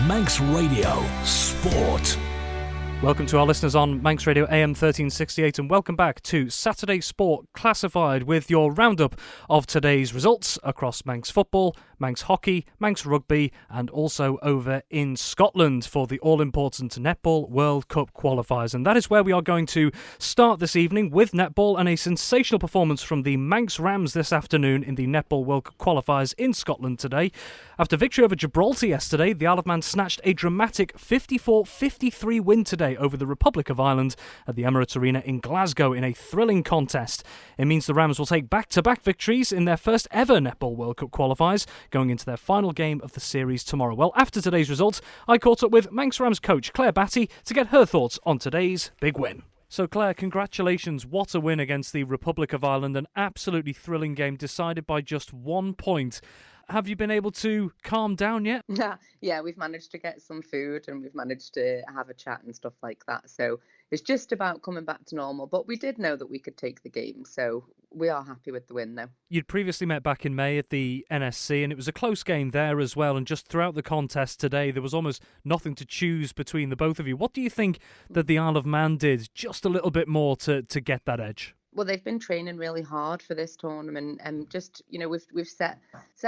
Manx Radio Sport. Welcome to our listeners on Manx Radio AM 1368 and welcome back to Saturday Sport Classified with your roundup of today's results across Manx football, Manx hockey, Manx rugby and also over in Scotland for the all-important Netball World Cup qualifiers. And that is where we are going to start this evening with netball and a sensational performance from the Manx Rams this afternoon in the Netball World Cup qualifiers in Scotland today. After victory over Gibraltar yesterday, the Isle of Man snatched a dramatic 54-53 win today over the Republic of Ireland at the Emirates Arena in Glasgow in a thrilling contest. It means the Rams will take back-to-back victories in their first ever Netball World Cup qualifiers, going into their final game of the series tomorrow. Well, after today's results, I caught up with Manx Rams coach Claire Batty to get her thoughts on today's big win. So Claire, congratulations. What a win against the Republic of Ireland. An absolutely thrilling game decided by just 1 point. Have you been able to calm down yet? Yeah, we've managed to get some food and we've managed to have a chat and stuff like that. So it's just about coming back to normal. But we did know that we could take the game. So we are happy with the win, though. You'd previously met back in May at the NSC and it was a close game there as well. And just throughout the contest today, there was almost nothing to choose between the both of you. What do you think that the Isle of Man did just a little bit more to get that edge? Well, they've been training really hard for this tournament, and just we've set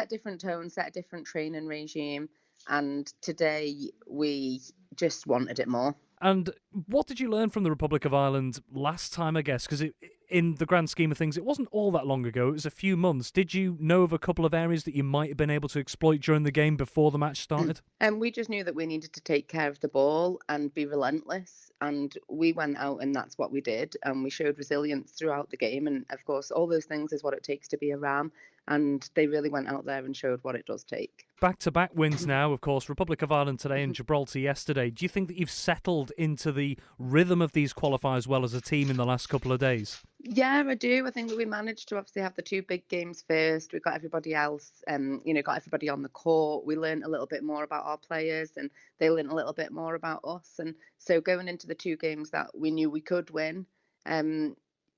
different tones, set a different training regime, and today we just wanted it more. And what did you learn from the Republic of Ireland last time, I guess? Because in the grand scheme of things, it wasn't all that long ago. It was a few months. Did you know of a couple of areas that you might have been able to exploit during the game before the match started? And we just knew that we needed to take care of the ball and be relentless. And we went out and that's what we did. And we showed resilience throughout the game. And of course, all those things is what it takes to be a Ram. And they really went out there and showed what it does take. Back-to-back wins now, of course. Republic of Ireland today and Gibraltar yesterday. Do you think that you've settled into the rhythm of these qualifiers well as a team in the last couple of days? Yeah, I do. I think that we managed to obviously have the two big games first. We got everybody else, got everybody on the court. We learned a little bit more about our players and they learned a little bit more about us. And so going into the two games that we knew we could win,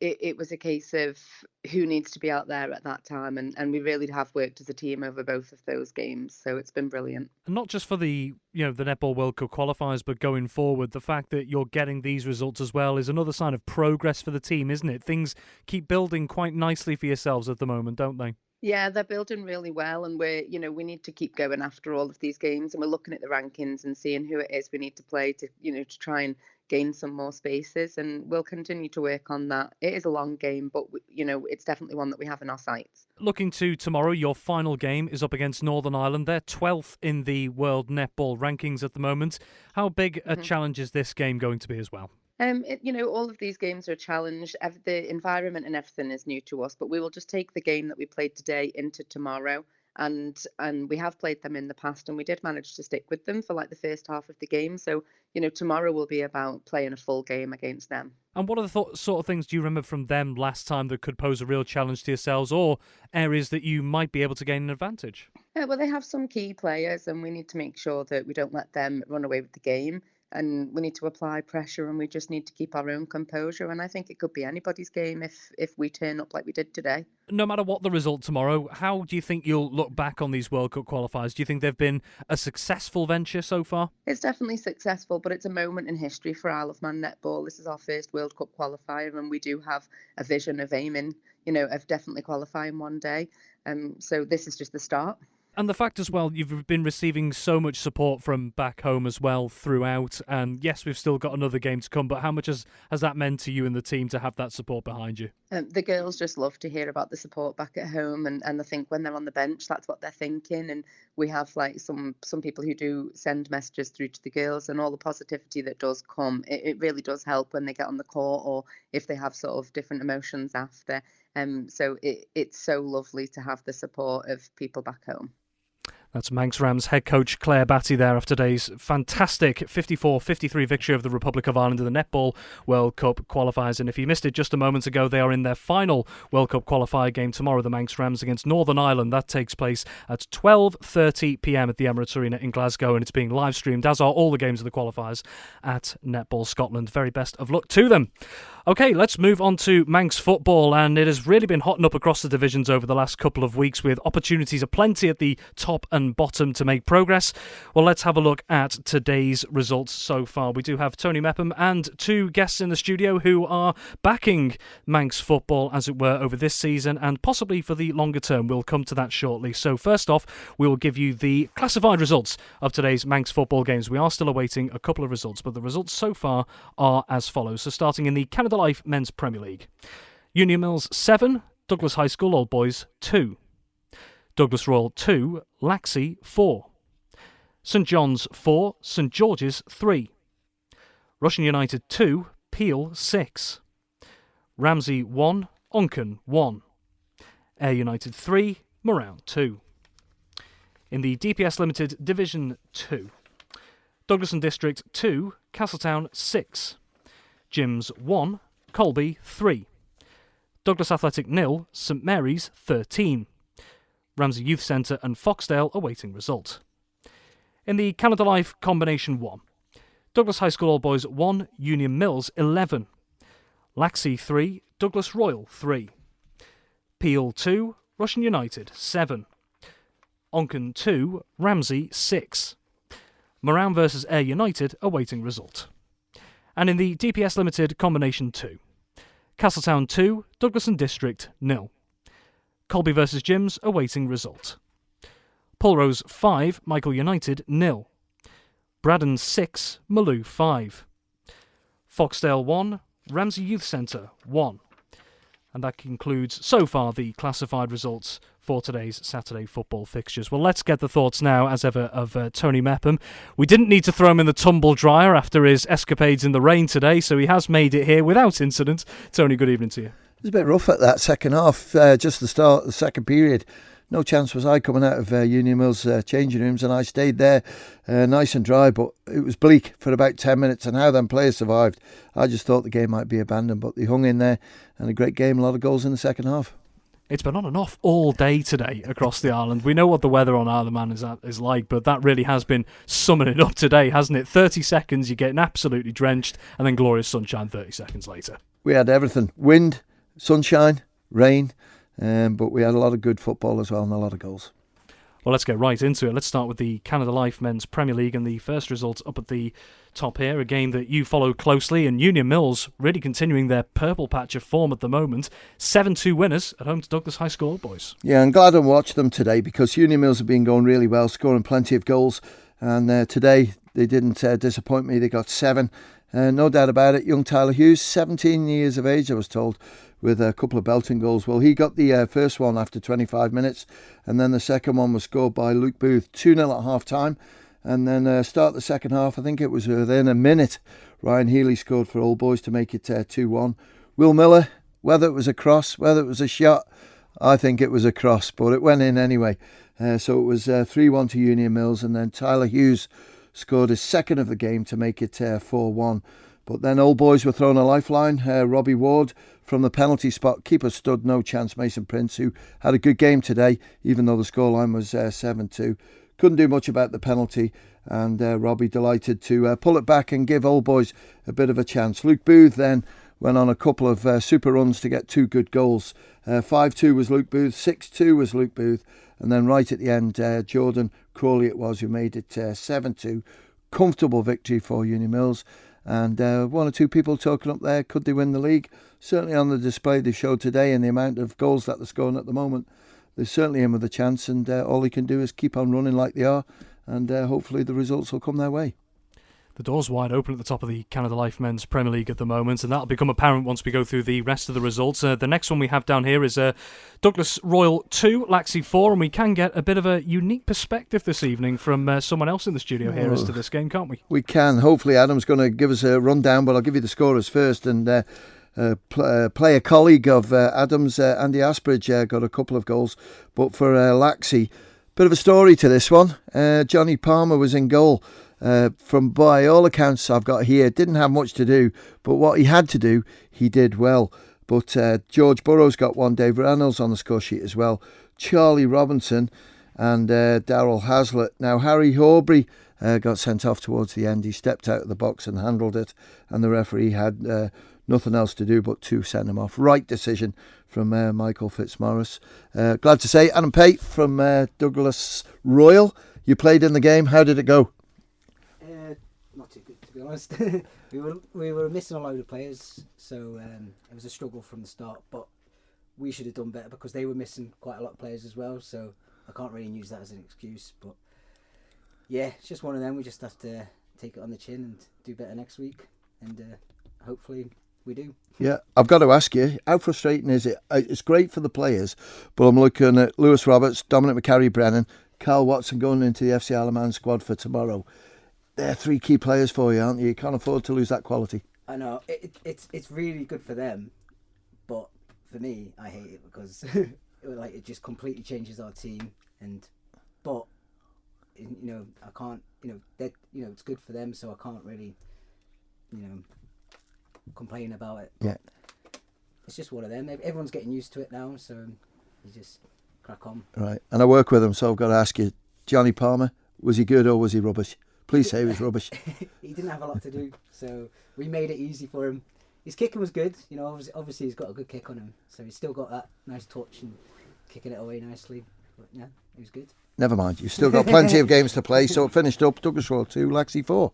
it was a case of who needs to be out there at that time. And we really have worked as a team over both of those games. So it's been brilliant. And not just for the Netball World Cup qualifiers, but going forward, the fact that you're getting these results as well is another sign of progress for the team, isn't it? Things keep building quite nicely for yourselves at the moment, don't they? Yeah, they're building really well, and we need to keep going after all of these games, and we're looking at the rankings and seeing who it is we need to play to try and gain some more spaces, and we'll continue to work on that. It is a long game, but it's definitely one that we have in our sights. Looking to tomorrow, your final game is up against Northern Ireland. They're 12th in the world netball rankings at the moment. How big a challenge is this game going to be as well? All of these games are a challenge. The environment and everything is new to us, but we will just take the game that we played today into tomorrow. And we have played them in the past, and we did manage to stick with them for like the first half of the game. So, tomorrow will be about playing a full game against them. And what are the sort of things do you remember from them last time that could pose a real challenge to yourselves, or areas that you might be able to gain an advantage? Well, they have some key players, and we need to make sure that we don't let them run away with the game. And we need to apply pressure, and we just need to keep our own composure. And I think it could be anybody's game if we turn up like we did today. No matter what the result tomorrow, how do you think you'll look back on these World Cup qualifiers? Do you think they've been a successful venture so far? It's definitely successful, but it's a moment in history for Isle of Man netball. This is our first World Cup qualifier, and we do have a vision of aiming, of definitely qualifying one day. So this is just the start. And the fact as well, you've been receiving so much support from back home as well throughout. And yes, we've still got another game to come, but how much has that meant to you and the team to have that support behind you? The girls just love to hear about the support back at home. And I think when they're on the bench, that's what they're thinking. And we have like some people who do send messages through to the girls, and all the positivity that does come. It really does help when they get on the court or if they have sort of different emotions after. So it's so lovely to have the support of people back home. That's Manx Rams head coach Claire Batty there after today's fantastic 54-53 victory of the Republic of Ireland in the Netball World Cup qualifiers. And if you missed it just a moment ago, they are in their final World Cup qualifier game tomorrow, the Manx Rams against Northern Ireland. That takes place at 12:30pm at the Emirates Arena in Glasgow, and it's being live streamed, as are all the games of the qualifiers, at Netball Scotland. Very best of luck to them. Okay, let's move on to Manx football, and it has really been hotting up across the divisions over the last couple of weeks with opportunities aplenty at the top and bottom to make progress. Well, let's have a look at today's results so far. We do have Tony Mepham and two guests in the studio who are backing Manx football, as it were, over this season and possibly for the longer term. We'll come to that shortly. So first off, we will give you the classified results of today's Manx football games. We are still awaiting a couple of results, but the results so far are as follows. So starting in the Canada Life Men's Premier League. Union Mills 7, Douglas High School Old Boys 2. Douglas Royal 2, Laxey 4. St John's 4, St George's 3. Russian United 2, Peel 6. Ramsey 1, Unken 1. Ayr United 3, Moran 2. In the DPS Ltd Division 2. Douglas and District 2, Castletown 6. Gyms 1, Colby 3. Douglas Athletic 0, St Mary's 13. Ramsey Youth Centre and Foxdale awaiting result. In the Canada Life Combination 1, Douglas High School Old Boys 1, Union Mills 11. Laxey 3, Douglas Royal 3. Peel 2, Russian United 7. Onken 2, Ramsey 6. Moran vs Ayr United awaiting result. And in the DPS Ltd Combination 2, Castletown 2, Douglas and District 0. Colby vs Gyms awaiting result. Pulrose 5, Michael United 0. Braddon 6, Maloo 5. Foxdale 1, Ramsey Youth Centre 1. And that concludes, so far, the classified results for today's Saturday football fixtures. Well, let's get the thoughts now, as ever, of Tony Mepham. We didn't need to throw him in the tumble dryer after his escapades in the rain today, so he has made it here without incident. Tony, good evening to you. It was a bit rough at that second half, just the start of the second period. No chance was I coming out of Union Mills changing rooms, and I stayed there nice and dry, but it was bleak for about 10 minutes, and how them players survived. I just thought the game might be abandoned, but they hung in there, and a great game, a lot of goals in the second half. It's been on and off all day today across the island. We know what the weather on Isle of Man is like, but that really has been summing it up today, hasn't it? 30 seconds, you're getting absolutely drenched, and then glorious sunshine 30 seconds later. We had everything. Wind, sunshine, rain, but we had a lot of good football as well and a lot of goals. Well, let's get right into it. Let's start with the Canada Life Men's Premier League, and the first results up at the top here, a game that you follow closely, and Union Mills really continuing their purple patch of form at the moment. 7-2 winners at home to Douglas High School Old Boys. Yeah, I'm glad I watched them today because Union Mills have been going really well, scoring plenty of goals, and today they didn't disappoint me. They got 7. No doubt about it. Young Tyler Hughes, 17 years of age, I was told, with a couple of belting goals. Well, he got the first one after 25 minutes, and then the second one was scored by Luke Booth, 2-0 at half-time. And then start the second half, I think it was within a minute, Ryan Healy scored for Old Boys to make it 2-1. Will Miller, whether it was a cross, whether it was a shot, I think it was a cross, but it went in anyway. So it was 3-1 to Union Mills, and then Tyler Hughes scored his second of the game to make it 4-1. But then Old Boys were thrown a lifeline. Robbie Ward from the penalty spot. Keeper stood no chance. Mason Prince, who had a good game today, even though the scoreline was 7-2. Couldn't do much about the penalty, and Robbie delighted to pull it back and give Old Boys a bit of a chance. Luke Booth then went on a couple of super runs to get 2 good goals. 5-2 was Luke Booth, 6-2 was Luke Booth, and then right at the end, Jordan Crawley it was who made it 7-2. Comfortable victory for Union Mills. And 1 or 2 people talking up there, could they win the league? Certainly on the display they showed today and the amount of goals that they're scoring at the moment, they're certainly in with a chance, and all they can do is keep on running like they are, and hopefully the results will come their way. The door's wide open at the top of the Canada Life Men's Premier League at the moment, and that'll become apparent once we go through the rest of the results. The next one we have down here is Douglas Royal 2, Laxey 4, and we can get a bit of a unique perspective this evening from someone else in the studio here as to this game, can't we? We can. Hopefully Adam's going to give us a rundown, but I'll give you the scorers first. And player colleague of Adam's, Andy Asbridge, got a couple of goals, but for Laxey, bit of a story to this one. Johnny Palmer was in goal. From by all accounts I've got here, didn't have much to do, but what he had to do, he did well. But George Burrows got 1, Dave Reynolds on the score sheet as well, Charlie Robinson and Darryl Hazlitt. Now Harry Horbury got sent off towards the end. He stepped out of the box and handled it, and the referee had nothing else to do but to send him off. Right decision from Michael Fitzmaurice. Glad to say, Adam Pate from Douglas Royal, you played in the game. How did it go? Not too good, to be honest. we were missing a load of players, so it was a struggle from the start, but we should have done better because they were missing quite a lot of players as well, so I can't really use that as an excuse. But yeah, it's just one of them. We just have to take it on the chin and do better next week, and hopefully we do. Yeah, I've got to ask you, how frustrating is it? It's great for the players, but I'm looking at Lewis Roberts, Dominic McCarry-Brennan, Carl Watson going into the FC Isle of Man squad for tomorrow. They're three key players for you, aren't you? You can't afford to lose that quality. I know, it's really good for them, but for me, I hate it because it just completely changes our team. But I can't. It's good for them, so I can't really, complain about it. Yeah, it's just one of them. Everyone's getting used to it now, so you just crack on. Right, and I work with him, so I've got to ask you, Johnny Palmer, was he good or was he rubbish? Please say he was rubbish. He didn't have a lot to do, so we made it easy for him. His kicking was good, obviously he's got a good kick on him, so he's still got that nice touch and kicking it away nicely. But yeah, he was good. Never mind, you've still got plenty of games to play, so it finished up Douglas Royal 2, Laxey 4.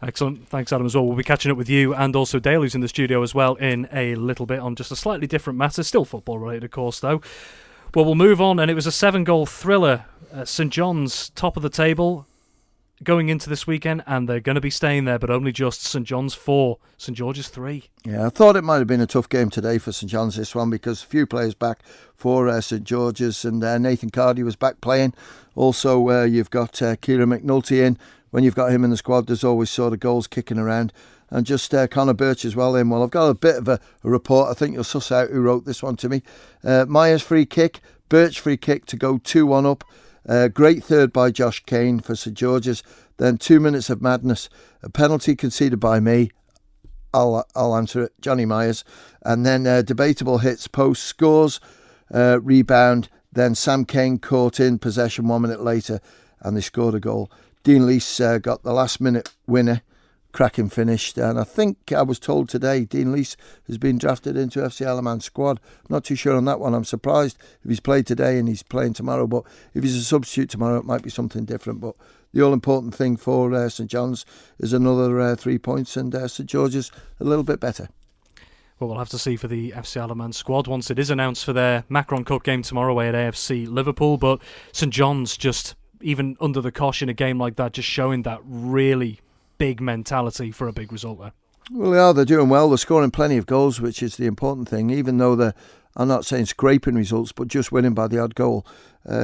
Excellent. Thanks, Adam, as well. We'll be catching up with you and also Dale, who's in the studio as well, in a little bit on just a slightly different matter. Still football related, of course, though. Well, we'll move on, and it was a 7-goal thriller. St John's, top of the table, going into this weekend, and they're going to be staying there, but only just. St John's 4, St George's 3. Yeah, I thought it might have been a tough game today for St John's, this one, because a few players back for St George's, and Nathan Cardy was back playing. Also, you've got Kieran McNulty in. When you've got him in the squad, there's always sort of goals kicking around. And just Connor Birch as well in. Well, I've got a bit of a report. I think you'll suss out who wrote this one to me. Myers free kick, Birch free kick to go 2-1 up. Great third by Josh Kane for St George's. Then 2 minutes of madness. A penalty conceded by me. I'll answer it. Johnny Myers. And then debatable hits, post, scores, rebound. Then Sam Kane caught in possession 1 minute later, and they scored a goal. Dean Leese got the last minute winner. Cracking finished, and I think I was told today Dean Leese has been drafted into FC Isle of Man squad. Not too sure on that one. I'm surprised if he's played today and he's playing tomorrow, but if he's a substitute tomorrow it might be something different. But the all-important thing for St John's is another 3 points, and St George's a little bit better. Well, we'll have to see for the FC Isle of Man squad once it is announced for their Macron Cup game tomorrow away at AFC Liverpool. But St John's, just even under the cosh in a game like that, just showing that really big mentality for a big result there. Well, they're doing well. They're scoring plenty of goals, which is the important thing, even though I'm not saying scraping results, but just winning by the odd goal.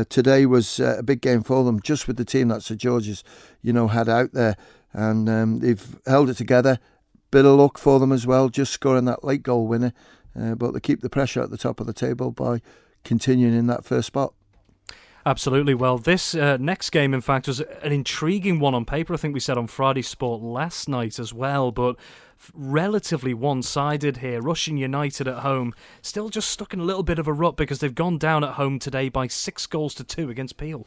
Today was a big game for them, just with the team that St George's, had out there. And they've held it together. Bit of luck for them as well, just scoring that late goal winner. But they keep the pressure at the top of the table by continuing in that first spot. Absolutely. Well, this next game, in fact, was an intriguing one on paper. I think we said on Friday Sport last night as well, but relatively one-sided here. Rushden United at home, still just stuck in a little bit of a rut because they've gone down at home today by 6-2 against Peel.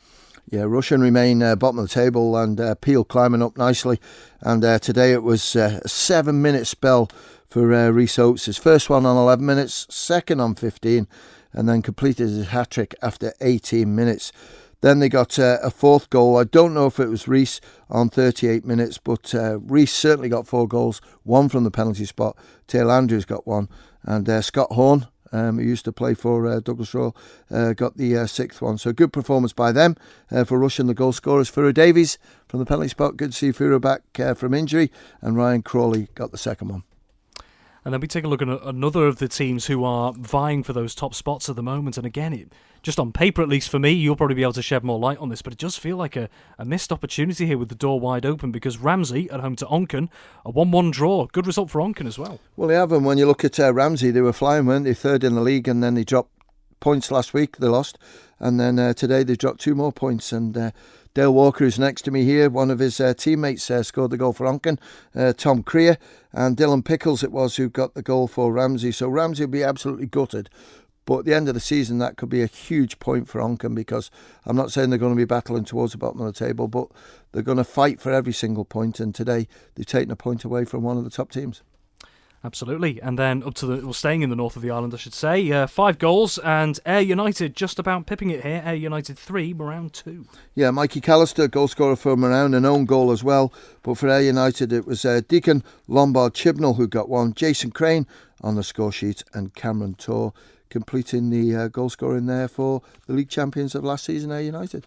Yeah, Rushden remain bottom of the table, and Peel climbing up nicely. And today it was a 7-minute spell for Rhys Oates. His first one on 11 minutes, second on 15, and then completed his hat-trick after 18 minutes. Then they got a fourth goal. I don't know if it was Rhys on 38 minutes, but Rhys certainly got 4 goals, one from the penalty spot. Taylor Andrews got one, and Scott Horn, who used to play for Douglas Royal, got the 6th one. So good performance by them for Rushden. The goal scorers, Furo Davies from the penalty spot. Good to see Furo back from injury, and Ryan Crawley got the 2nd one. And then we take a look at another of the teams who are vying for those top spots at the moment. And again, just on paper, at least for me, you'll probably be able to shed more light on this, but it does feel like a missed opportunity here with the door wide open, because Ramsey at home to Onken, a 1-1 draw. Good result for Onken as well. Well, they have, and when you look at Ramsey, they were flying, weren't they? 3rd in the league, and then they dropped points last week. They lost. And then today they dropped 2 more points, and Dale Walker, who's next to me here, one of his teammates scored the goal for Onken, Tom Creer, and Dylan Pickles it was who got the goal for Ramsey. So Ramsey will be absolutely gutted. But at the end of the season, that could be a huge point for Onken, because I'm not saying they're going to be battling towards the bottom of the table, but they're going to fight for every single point. And today they've taken a point away from one of the top teams. Absolutely. And then up to staying in the north of the island, I should say. 5 goals, and Ayr United just about pipping it here. Ayr United 3, Moran 2. Yeah, Mikey Callister, goal scorer for Moran, an own goal as well. But for Ayr United, it was Deacon Lombard Chibnall who got one, Jason Crane on the score sheet, and Cameron Torr completing the goal scoring there for the league champions of last season, Ayr United.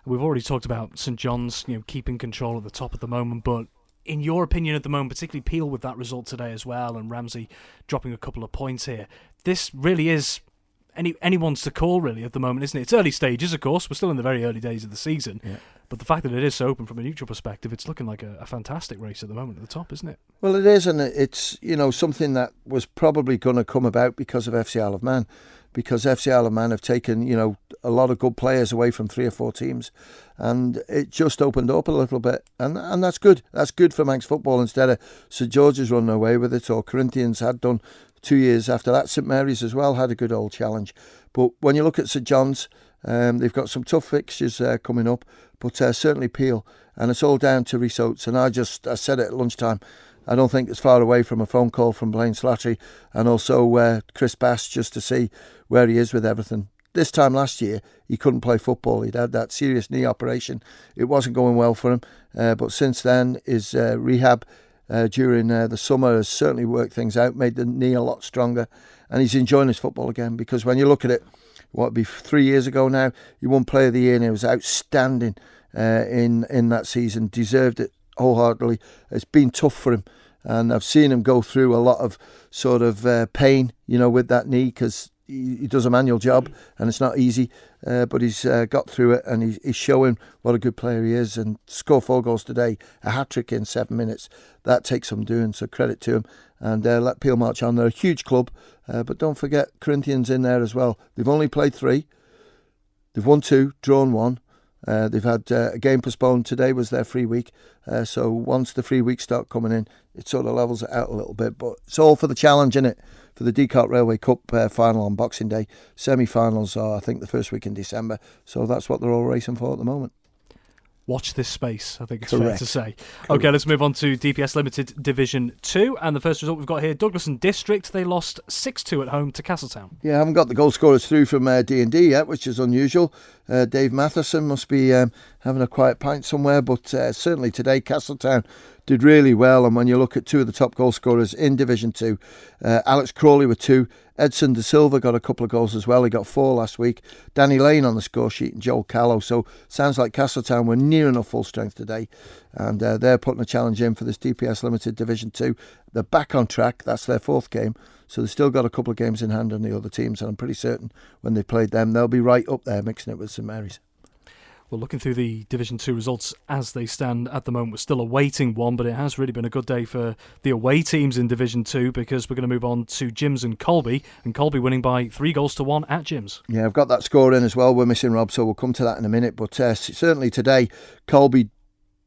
We've already talked about St John's, keeping control at the top at the moment, but in your opinion at the moment, particularly Peel with that result today as well, and Ramsey dropping a couple of points here, this really is anyone's to call really at the moment, isn't it? It's early stages, of course. We're still in the very early days of the season. Yeah. But the fact that it is so open from a neutral perspective, it's looking like a fantastic race at the moment at the top, isn't it? Well, it is, and it's something that was probably going to come about because of FC Isle of Man, because FC Isle of Man have taken a lot of good players away from 3 or 4 teams, and it just opened up a little bit, and that's good. That's good for Manx football instead of St George's running away with it, or Corinthians had done 2 years after that. St Mary's as well had a good old challenge. But when you look at St John's, they've got some tough fixtures coming up, but certainly Peel, and it's all down to Rhys Oates. And I said it at lunchtime, I don't think it's far away from a phone call from Blaine Slattery and also Chris Bass, just to see where he is with everything. This time last year, he couldn't play football. He'd had that serious knee operation. It wasn't going well for him, but since then, his rehab during the summer has certainly worked things out, made the knee a lot stronger, and he's enjoying his football again, because when you look at it, what would be 3 years ago now, he won Player of the Year and he was outstanding in that season, deserved it wholeheartedly. It's been tough for him, and I've seen him go through a lot of sort of pain, with that knee, because he does a manual job and it's not easy, but he's got through it, and he's showing what a good player he is, and score 4 goals today, a hat-trick in 7 minutes. That takes some doing, so credit to him, and let Peel march on. They're a huge club, but don't forget Corinthians in there as well. They've only played 3, they've won 2, drawn 1. They've had a game postponed. Today was their free week, so once the free weeks start coming in, it sort of levels it out a little bit, but it's all for the challenge, innit? For the Descartes Railway Cup final on Boxing Day. Semi-finals are, I think, the first week in December, so that's what they're all racing for at the moment. Watch this space, I think it's Correct. fair to say. Correct. Okay, let's move on to DPS Ltd Division 2, and the first result we've got here, Douglas and District, they lost 6-2 at home to Castletown. Yeah, I haven't got the goal scorers through from D&D yet, which is unusual. Dave Matheson must be having a quiet pint somewhere, but certainly today Castletown did really well, and when you look at 2 of the top goal scorers in Division 2, Alex Crawley with 2, Edson De Silva got a couple of goals as well, he got 4 last week, Danny Lane on the score sheet, and Joel Callow. So sounds like Castletown were near enough full strength today, and they're putting a challenge in for this DPS Limited Division 2. They're back on track, that's their 4th game, so they've still got a couple of games in hand on the other teams, and I'm pretty certain when they played them, they'll be right up there mixing it with St Mary's. Well, looking through the Division 2 results as they stand at the moment, we're still awaiting one, but it has really been a good day for the away teams in Division 2, because we're going to move on to Jims and Colby winning by 3-1 at Jims. Yeah, I've got that score in as well. We're missing Rob, so we'll come to that in a minute, but certainly today, Colby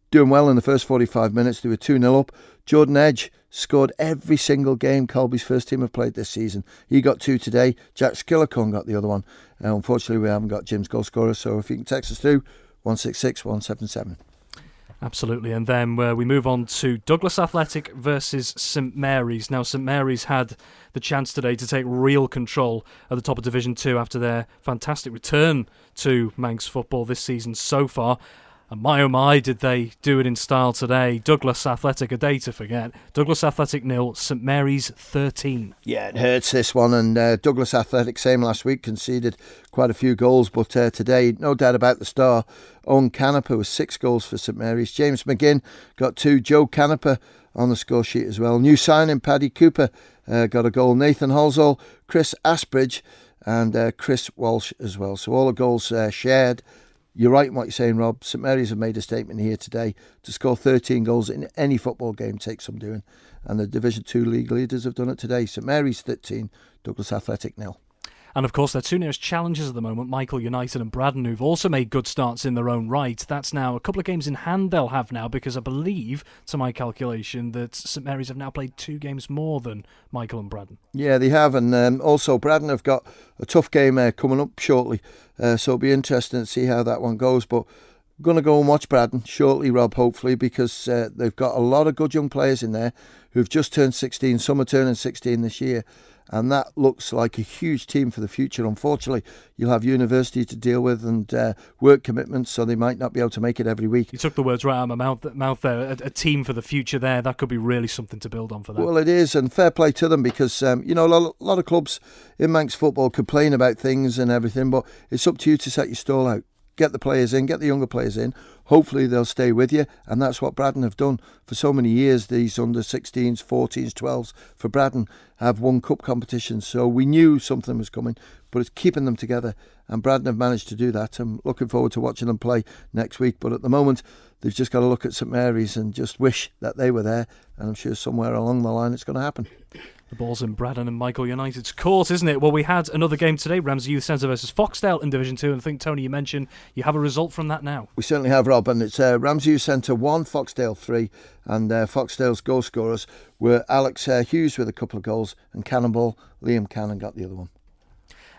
doing well in the first 45 minutes. They were 2-0 up. Jordan Edge scored every single game Colby's first team have played this season. He got 2 today. Jack Skillicone got the other one. Unfortunately, we haven't got Jim's goal scorer, so if you can text us through, 166 177. Absolutely, and then we move on to Douglas Athletic versus St Mary's. Now, St Mary's had the chance today to take real control at the top of Division 2 after their fantastic return to Manx football this season so far. And my oh my, did they do it in style today. Douglas Athletic, a day to forget. Douglas Athletic 0, St Mary's 13. Yeah, it hurts this one, and Douglas Athletic, same last week, conceded quite a few goals, but today, no doubt about the star, Owen Canepa with 6 goals for St Mary's. James McGinn got 2, Joe Canepa on the score sheet as well. New signing, Paddy Cooper got a goal, Nathan Halsall, Chris Asbridge and Chris Walsh as well. So all the goals shared. You're right in what you're saying, Rob. St Mary's have made a statement here today. To score 13 goals in any football game takes some doing. And the Division 2 league leaders have done it today. St Mary's 13, Douglas Athletic 0. And of course, their 2 nearest challengers at the moment, Michael United and Braddon, who've also made good starts in their own right. That's now a couple of games in hand they'll have now, because I believe, to my calculation, that St Mary's have now played 2 games more than Michael and Braddon. Yeah, they have, and also Braddon have got a tough game coming up shortly, so it'll be interesting to see how that one goes. But Going to go and watch Braddon shortly, Rob, hopefully, because they've got a lot of good young players in there who've just turned 16. Some are turning 16 this year, and that looks like a huge team for the future. Unfortunately, you'll have university to deal with and work commitments, so they might not be able to make it every week. You took the words right out of my mouth there. A team for the future there. That could be really something to build on for them. Well, it is, and fair play to them, because a lot of clubs in Manx football complain about things and everything, but it's up to you to set your stall out. Get the players in, get the younger players in. Hopefully they'll stay with you, and that's what Braddon have done for so many years. These under 16s, 14s, 12s for Braddon have won cup competitions, so we knew something was coming, but it's keeping them together, and Braddon have managed to do that. I'm looking forward to watching them play next week, but at the moment they've just got to look at St Mary's and just wish that they were there, and I'm sure somewhere along the line it's going to happen. The ball's in Braddon and Michael United's court, isn't it? Well, we had another game today, Ramsey Youth Centre versus Foxdale in Division 2, and I think, Tony, you mentioned you have a result from that now. We certainly have, Rob, and it's Ramsey Youth Centre 1, Foxdale 3, and Foxdale's goal scorers were Alex Hughes with a couple of goals, and Cannonball, Liam Cannon got the other one.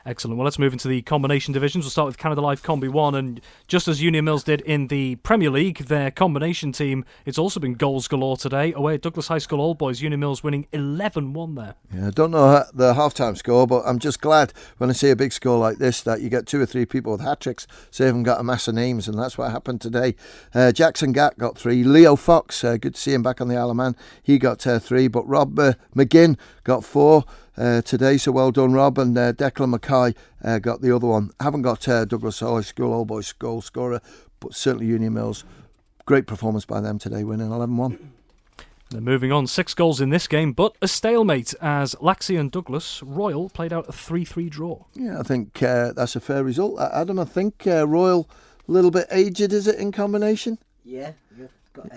Excellent. Well, let's move into the combination divisions. We'll start with Canada Life Combi 1, and just as Union Mills did in the Premier League, their combination team, it's also been goals galore today. Away at Douglas High School Old Boys, Union Mills winning 11-1 there. Yeah, I don't know the half-time score, but I'm just glad when I see a big score like this that you get 2 or 3 people with hat-tricks, so you haven't got a mass of names, and that's what happened today. Jackson Gatt got 3. Leo Fox, good to see him back on the Isle of Man, he got 3, but Rob McGinn got 4. Today, so well done, Rob, and Declan Mackay got the other one. Haven't got Douglas High School Old Boys goal scorer, but certainly Union Mills. Great performance by them today, winning 11-1. Then moving on, 6 goals in this game, but a stalemate as Laxey and Douglas Royal played out a 3-3 draw. Yeah, I think that's a fair result. Adam, I think Royal a little bit aged, is it, in combination? Yeah, we've got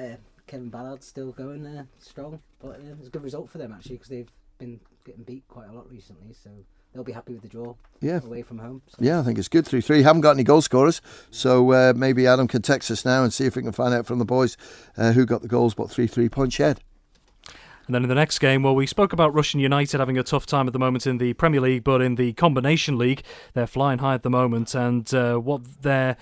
Kevin Ballard still going there strong, but it's a good result for them actually, because they've been getting beat quite a lot recently, so they'll be happy with the draw away from home. So. Yeah, I think it's good, 3-3. Haven't got any goal scorers, so maybe Adam can text us now and see if we can find out from the boys who got the goals, but 3-3 point shed. And then in the next game, well, we spoke about Russian United having a tough time at the moment in the Premier League, but in the Combination League, they're flying high at the moment, and what their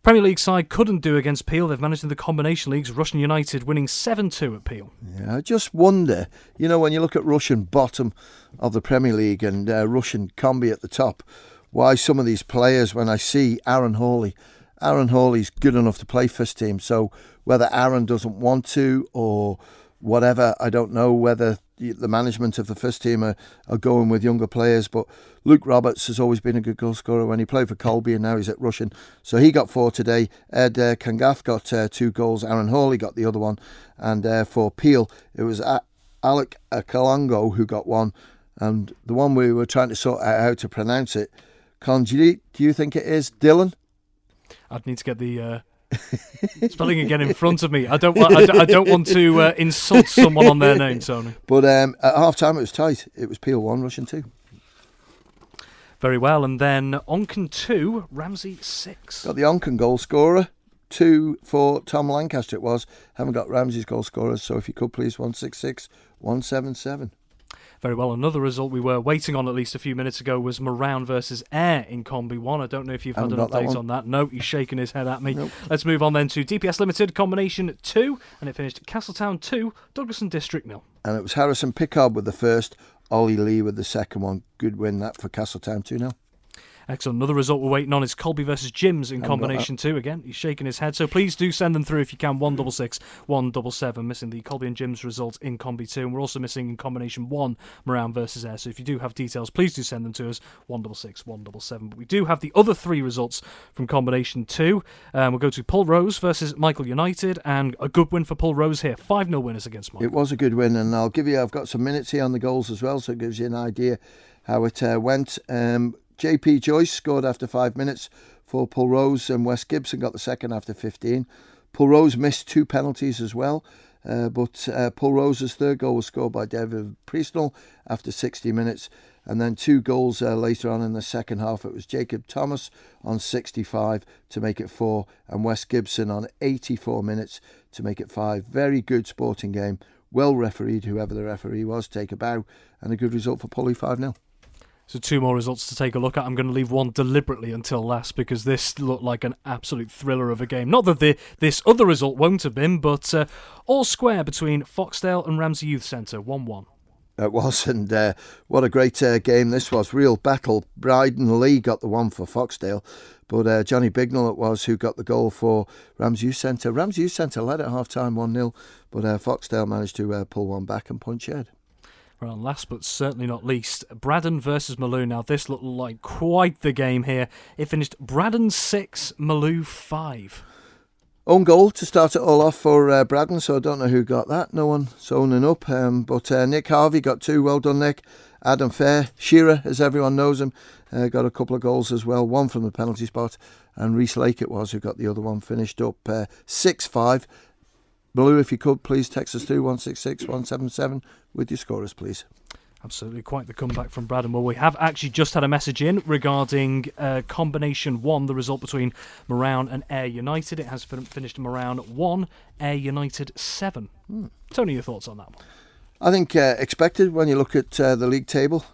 Premier League side couldn't do against Peel, they've managed in the Combination Leagues, Russian United winning 7-2 at Peel. Yeah, I just wonder, when you look at Russian bottom of the Premier League and Russian Combi at the top, why some of these players, when I see Aaron Hawley's good enough to play first team, so whether Aaron doesn't want to or whatever, I don't know whether the management of the first team are going with younger players, but Luke Roberts has always been a good goal scorer when he played for Colby, and now he's at Russian, so he got 4 today. Ed Kangath got 2 goals, Aaron Hawley got the other one, and for Peel it was Alec Kalango who got 1, and the one we were trying to sort out how to pronounce it, Conjit, do you think it is Dylan? I'd need to get the spelling again in front of me. I don't want to insult someone on their name, Tony. But at half time it was tight. It was Peel 1, Russian 2. Very well, and then Onken 2, Ramsey 6. Got the Onken goal scorer, 2 for Tom Lancaster it was. Haven't got Ramsey's goal scorers, so if you could please, 166 177. Very well. Another result we were waiting on at least a few minutes ago was Moran versus Ayr in Combi 1. I don't know if you've had an update on that. No, he's shaking his head at me. Nope. Let's move on then to DPS Ltd Combination 2, and it finished Castletown 2, Douglas and District 0. And it was Harrison Pickard with the first, Ollie Lee with the second one. Good win that for Castletown 2-0. Excellent. Another result we're waiting on is Colby versus Jims in Combination 2. Again, he's shaking his head. So please do send them through if you can. 166 177. Missing the Colby and Jims result in Combi 2. And we're also missing in Combination 1, Moran versus Ayr. So if you do have details, please do send them to us. 166 177. But we do have the other 3 results from Combination 2. We'll go to Paul Rose versus Michael United. And a good win for Paul Rose here. 5-0 winners against Michael. It was a good win. And I've got some minutes here on the goals as well. So it gives you an idea how it went. JP Joyce scored after 5 minutes for Paul Rose, and Wes Gibson got the second after 15. Paul Rose missed 2 penalties as well, but Paul Rose's third goal was scored by David Priestnell after 60 minutes, and then 2 goals later on in the second half. It was Jacob Thomas on 65 to make it 4, and Wes Gibson on 84 minutes to make it 5. Very good sporting game, well refereed, whoever the referee was. Take a bow, and a good result for Polly, 5-0. So 2 more results to take a look at. I'm going to leave one deliberately until last because this looked like an absolute thriller of a game. Not that this other result won't have been, but all square between Foxdale and Ramsey Youth Centre, 1-1. It was, and what a great game this was. Real battle. Bryden Lee got the one for Foxdale, but Johnny Bignell it was who got the goal for Ramsey Youth Centre. Ramsey Youth Centre led at half-time 1-0, but Foxdale managed to pull one back and punch ahead. Well, and last but certainly not least, Braddon versus Maloo. Now, this looked like quite the game here. It finished Braddon 6, Maloo 5. Own goal to start it all off for Braddon, so I don't know who got that. No one's owning up. But Nick Harvey got 2. Well done, Nick. Adam Fair, Shearer, as everyone knows him, got a couple of goals as well. One from the penalty spot. And Reese Lake it was who got the other one. Finished up 6-5. Maloo, if you could, please text us through 166 177 with your scorers, please. Absolutely, quite the comeback from Braddon. Well, we have actually just had a message in regarding Combination 1, the result between Moran and Ayr United. It has finished Moran 1, Ayr United 7. Tony, your thoughts on that one? I think expected when you look at the league table.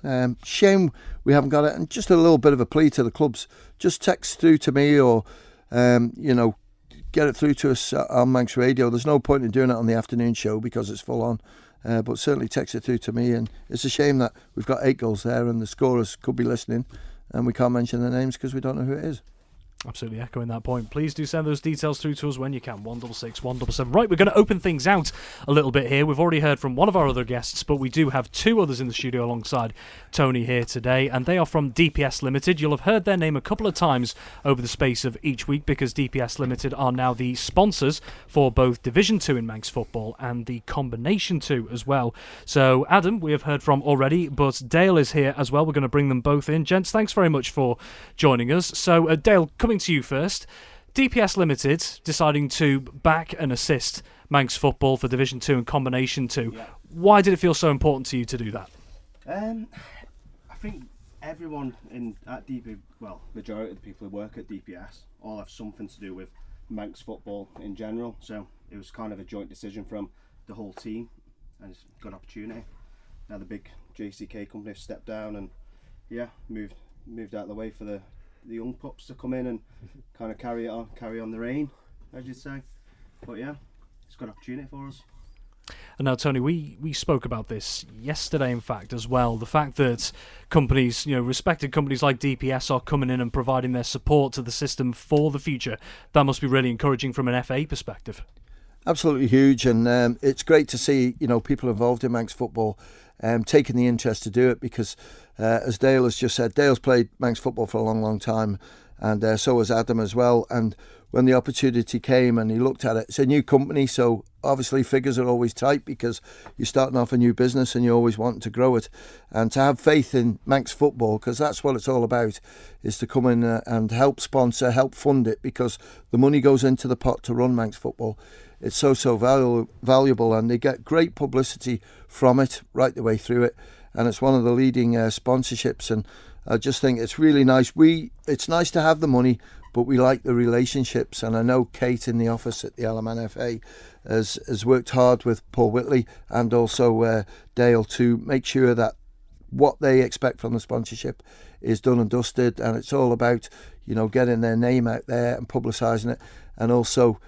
Shame we haven't got it. And just a little bit of a plea to the clubs. Just text through to me or, get it through to us on Manx Radio. There's no point in doing it on the afternoon show because it's full on. But certainly text it through to me. And it's a shame that we've got 8 goals there and the scorers could be listening and we can't mention their names because we don't know who it is. Absolutely echoing that point. Please do send those details through to us when you can. 166 177. Right, we're going to open things out a little bit here. We've already heard from one of our other guests, but we do have 2 others in the studio alongside Tony here today, and they are from DPS Ltd. You'll have heard their name a couple of times over the space of each week because DPS Ltd are now the sponsors for both Division 2 in Manx football and the Combination 2 as well. So Adam, we have heard from already, but Dale is here as well. We're going to bring them both in. Gents, thanks very much for joining us. So Dale, coming to you first. DPS Limited deciding to back and assist Manx football for Division 2 and Combination 2. Yeah. Why did it feel so important to you to do that? I think everyone at DP, well, majority of the people who work at DPS all have something to do with Manx football in general. So it was kind of a joint decision from the whole team, and it's a good opportunity. Now the big JCK company have stepped down and moved out of the way for the young pups to come in and kind of carry on the reign, as you'd say. But yeah, it's a good opportunity for us. And now, Tony, we spoke about this yesterday, in fact, as well. The fact that companies, respected companies like DPS are coming in and providing their support to the system for the future. That must be really encouraging from an FA perspective. Absolutely huge, and it's great to see people involved in Manx football taking the interest to do it because, as Dale has just said, Dale's played Manx football for a long time, and so has Adam as well. And when the opportunity came and he looked at it, it's a new company, so obviously figures are always tight because you're starting off a new business and you always want to grow it. And to have faith in Manx football, because that's what it's all about, is to come in and help sponsor, help fund it, because the money goes into the pot to run Manx football. It's so valuable, and they get great publicity from it right the way through it. And it's one of the leading sponsorships, and I just think it's really nice. It's nice to have the money, but we like the relationships. And I know Kate in the office at the Alaman FA has worked hard with Paul Whitley and also Dale to make sure that what they expect from the sponsorship is done and dusted. And it's all about, getting their name out there and publicising it. And also,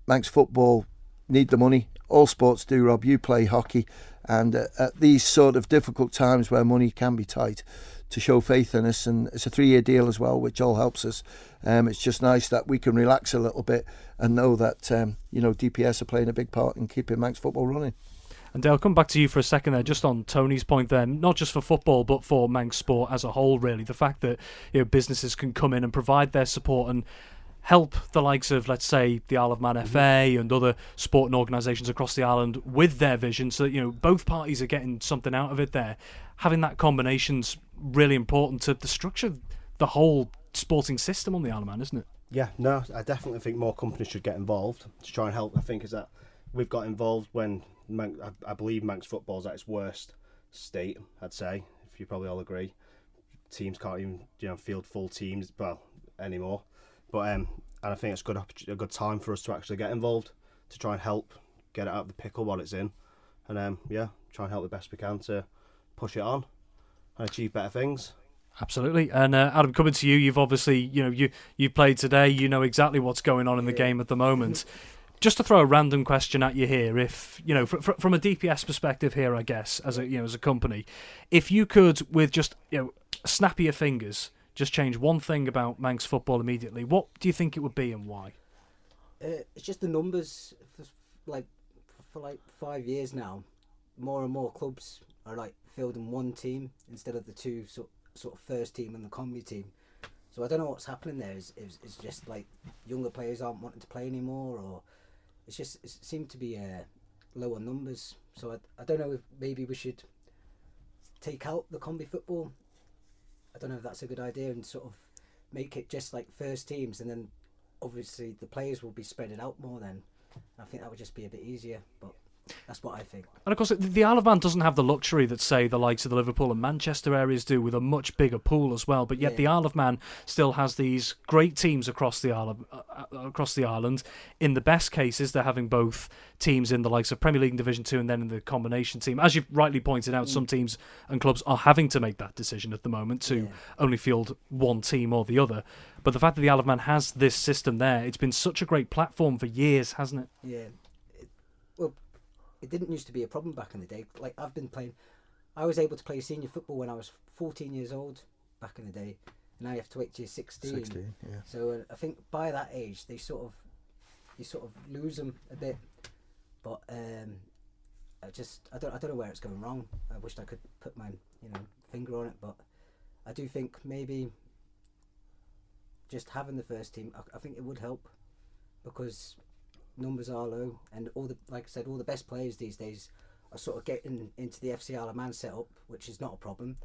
Manx football need the money. All sports do, Rob. You play hockey. And at these sort of difficult times where money can be tight, to show faith in us, and it's a 3-year deal as well, which all helps us. It's just nice that we can relax a little bit and know that DPS are playing a big part in keeping Manx football running. And Dale, come back to you for a second there, just on Tony's point there, not just for football, but for Manx sport as a whole, really. The fact that businesses can come in and provide their support and help the likes of, let's say, the Isle of Man FA and other sporting organisations across the island with their vision, so that both parties are getting something out of it there. Having that combination's really important to the structure, the whole sporting system on the Isle of Man, isn't it? Yeah, no, I definitely think more companies should get involved to try and help. I think is that we've got involved when I believe Manx football's at its worst state, I'd say, if you probably all agree. Teams can't even field full teams anymore. But and I think it's a good time for us to actually get involved to try and help get it out of the pickle what it's in, and try and help the best we can to push it on and achieve better things. Absolutely. And Adam, coming to you, you've obviously, you've played today, you know exactly what's going on in the game at the moment. Just to throw a random question at you here, if, from a DPS perspective here, I guess, as a company, if you could, with just, snap of your fingers, just change one thing about Manx football immediately, what do you think it would be and why? It's just the numbers. For 5 years now, more and more clubs are fielding one team instead of the two sort of first team and the Combi team. So I don't know what's happening there. Is just younger players aren't wanting to play anymore, or it seemed to be lower numbers. So I don't know if maybe we should take out the Combi football. I don't know if that's a good idea and sort of make it just first teams, and then obviously the players will be spread out more then. I think that would just be a bit easier, but that's what I think. And of course, the Isle of Man doesn't have the luxury that, say, the likes of the Liverpool and Manchester areas do, with a much bigger pool as well. But yet the Isle of Man still has these great teams across the island. In the best cases, they're having both teams in the likes of Premier League and Division 2 and then in the combination team. As you've rightly pointed out, some teams and clubs are having to make that decision at the moment to only field one team or the other. But the fact that the Isle of Man has this system there, it's been such a great platform for years, hasn't it? Yeah. It didn't used to be a problem back in the day. I was able to play senior football when I was 14 years old back in the day. Now you have to wait till you're 16. 16, yeah. So I think by that age, you sort of lose them a bit. But I don't know where it's going wrong. I wished I could put my finger on it, but I do think maybe just having the first team, I think it would help, because numbers are low, and all the best players these days are sort of getting into the FC Isle of Man setup, which is not a problem.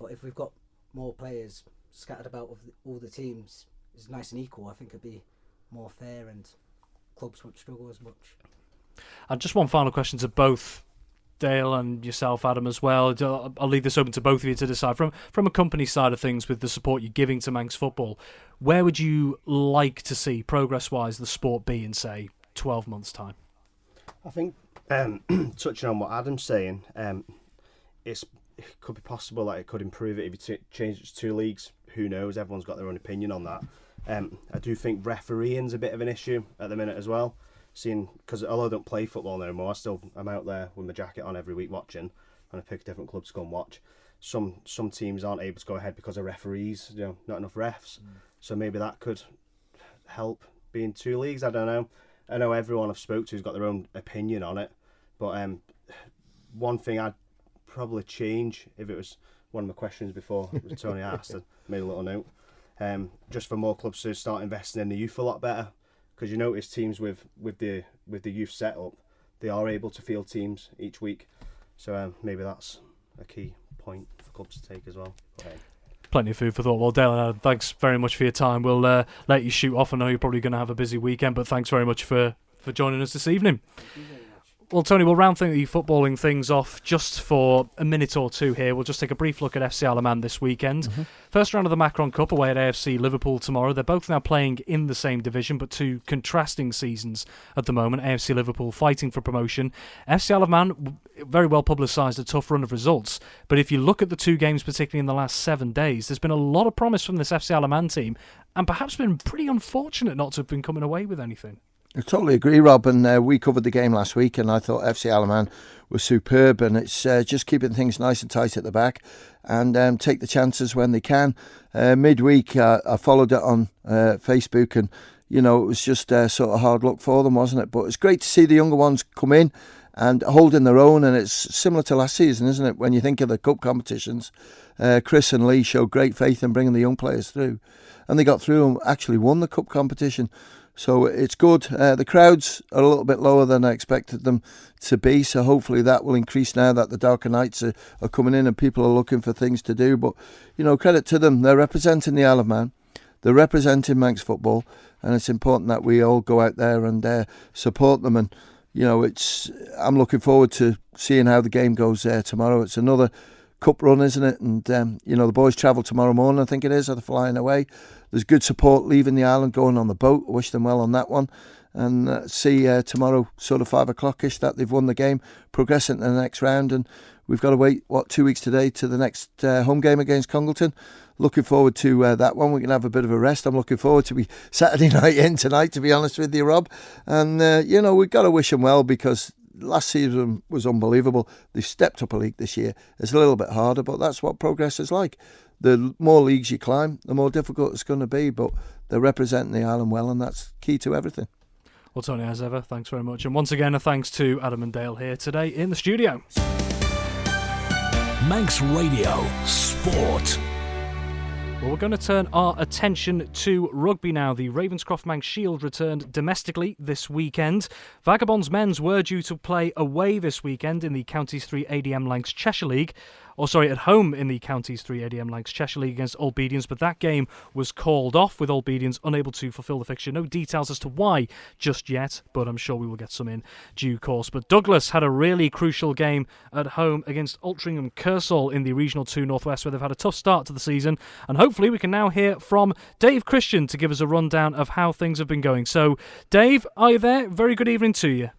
But if we've got more players scattered about of all the teams, it's nice and equal. I think it'd be more fair, and clubs won't struggle as much. And just one final question to both Dale and yourself, Adam, as well. I'll leave this open to both of you to decide. From a company side of things, with the support you're giving to Manx football, where would you like to see, progress-wise, the sport be in, say, 12 months' time? I think, touching on what Adam's saying, it could be possible that it could improve it if you change it to 2 leagues. Who knows? Everyone's got their own opinion on that. I do think refereeing's a bit of an issue at the minute as well. Because although I don't play football no more, I'm out there with my jacket on every week watching, and I pick a different club to go and watch. Some teams aren't able to go ahead because of referees, not enough refs. So maybe that could help being 2 leagues. I don't know. I know everyone I've spoke to has got their own opinion on it, but one thing I'd probably change, if it was one of my questions before Tony asked, I made a little note, just for more clubs to start investing in the youth a lot better, because you notice teams with the youth setup, they are able to field teams each week, so maybe that's a key point for clubs to take as well. Plenty of food for thought. Well, Dale, thanks very much for your time. We'll let you shoot off. I know you're probably going to have a busy weekend, but thanks very much for joining us this evening. Well, Tony, we'll round the footballing things off just for a minute or two here. We'll just take a brief look at FC Isle of Man this weekend. First round of the Macron Cup away at AFC Liverpool tomorrow. They're both now playing in the same division, but two contrasting seasons at the moment. AFC Liverpool fighting for promotion. FC Isle of Man, very well publicised, a tough run of results. But if you look at the 2 games, particularly in the last 7 days, there's been a lot of promise from this FC Isle of Man team, and perhaps been pretty unfortunate not to have been coming away with anything. I totally agree, Rob, and we covered the game last week, and I thought FC Isle of Man was superb, and it's just keeping things nice and tight at the back and take the chances when they can. Midweek, I followed it on Facebook, and it was just sort of hard luck for them, wasn't it? But it's great to see the younger ones come in and holding their own, and it's similar to last season, isn't it? When you think of the cup competitions, Chris and Lee showed great faith in bringing the young players through, and they got through and actually won the cup competition. So it's good. The crowds are a little bit lower than I expected them to be, so hopefully that will increase now that the darker nights are coming in and people are looking for things to do. But, credit to them. They're representing the Isle of Man. They're representing Manx football, and it's important that we all go out there and support them. And, I'm looking forward to seeing how the game goes tomorrow. It's another cup run, isn't it? And, the boys travel tomorrow morning, I think it is, or they're flying away. There's good support leaving the island, going on the boat. I wish them well on that one. and see tomorrow, sort of 5 o'clock-ish, that they've won the game, progressing to the next round. And we've got to wait, 2 weeks today to the next home game against Congleton. Looking forward to that one. We can have a bit of a rest. I'm looking forward to be Saturday night in tonight, to be honest with you, Rob. And, we've got to wish them well, because last season was unbelievable. They've stepped up a league this year. It's a little bit harder, but that's what progress is like. The more leagues you climb, the more difficult it's going to be, but they're representing the island well, and that's key to everything. Well, Tony, as ever, thanks very much. And once again, a thanks to Adam and Dale here today in the studio. Manx Radio Sport. Well, we're going to turn our attention to rugby now. The Ravenscroft Manx Shield returned domestically this weekend. Vagabonds men's were due to play away this weekend in the Counties 3 ADM Lancs Cheshire League. At home in the Counties 3 ADM Lancs Cheshire League against Old Bedians, but that game was called off with Old Bedians unable to fulfil the fixture. No details as to why just yet, but I'm sure we will get some in due course. But Douglas had a really crucial game at home against Altrincham Kersal in the Regional 2 Northwest, where they've had a tough start to the season, and hopefully we can now hear from Dave Christian to give us a rundown of how things have been going. So, Dave, are you there? Very good evening to you.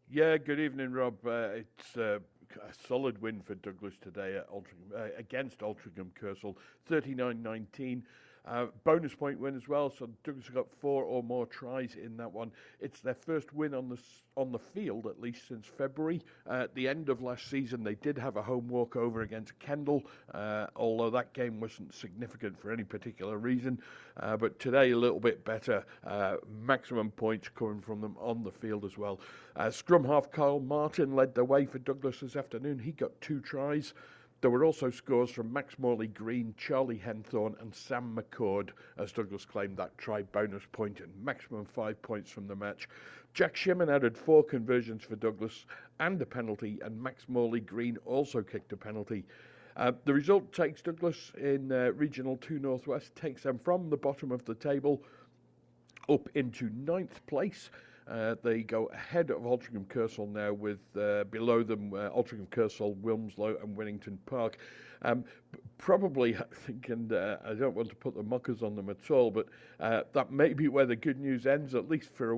Yeah, good evening, Rob. It's a solid win for Douglas today at against Altrincham Kersal, 39-19. Bonus point win as well, so Douglas have got 4 or more tries in that one. It's their first win on the field, at least since February. At the end of last season, they did have a home walkover against Kendal, although that game wasn't significant for any particular reason. But today, a little bit better. Maximum points coming from them on the field as well. Scrum half Kyle Martin led the way for Douglas this afternoon. He got 2 tries. There were also scores from Max Morley Green, Charlie Henthorne and Sam McCord, as Douglas claimed that try bonus point and maximum 5 points from the match. Jack Shimon added 4 conversions for Douglas and a penalty, and Max Morley Green also kicked a penalty. The result takes Douglas in Regional 2 Northwest, takes them from the bottom of the table up into 9th place. They go ahead of Altrincham Kersal now, with below them Altrincham Kersal, Wilmslow and Winnington Park. Probably, I think, and I don't want to put the mockers on them at all, but that may be where the good news ends, at least for a